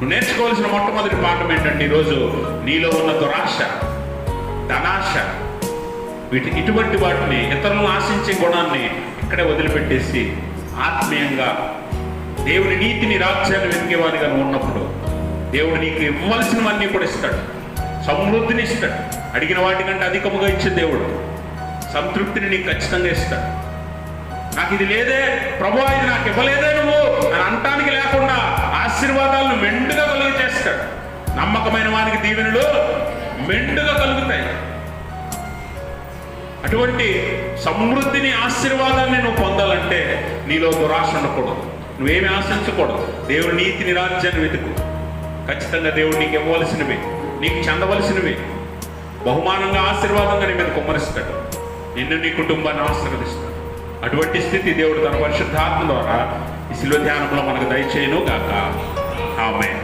నువ్వు నేర్చుకోవాల్సిన మొట్టమొదటి పాఠం ఏంటంటే ఈరోజు నీలో ఉన్న దురాశ, ధనాశ, ఇటువంటి వాటిని, ఇతరులను ఆశించే గుణాన్ని ఇక్కడే వదిలిపెట్టేసి ఆత్మీయంగా దేవుని నీతిని, రాజ్యాన్ని వెతికేవాడిగా నువ్వు ఉన్నప్పుడు దేవుడు నీకు ఇవ్వాల్సినవన్నీ కూడా ఇస్తాడు. సమృద్ధిని ఇస్తాడు. అడిగిన వాటికంటే అధికముగా ఇచ్చే దేవుడు సంతృప్తిని నీకు ఖచ్చితంగా ఇస్తాడు. నాకు ఇది లేదే ప్రభువా, ఇది నాకు ఇవ్వలేదే నువ్వు అని అంటానికి లేకుండా ఆశీర్వాదాలను మెండుగా కలుగు చేస్తాడు. నమ్మకమైన వారికి దీవెనలు మెండుగా కలుగుతాయి. అటువంటి సమృద్ధిని, ఆశీర్వాదాన్ని నువ్వు పొందాలంటే నీలో దురాశ ఉండకూడదు. నువ్వేమి ఆశించకూడదు. దేవుడి నీతిని, రాజ్యాన్ని వెతుకు. ఖచ్చితంగా దేవుడు నీకు ఇవ్వవలసినవి, నీకు చెందవలసినవి బహుమానంగా, ఆశీర్వాదంగా నీ మీద కుమ్మరిస్తాడు. నిన్ను, నీ కుటుంబాన్ని ఆశీర్వదిస్తాడు. అటువంటి స్థితి దేవుడు తన పరిశుద్ధాత్మ ద్వారా ఈ శిలువ ధ్యానంలో మనకు దయచేయును గాక. ఆమేన్.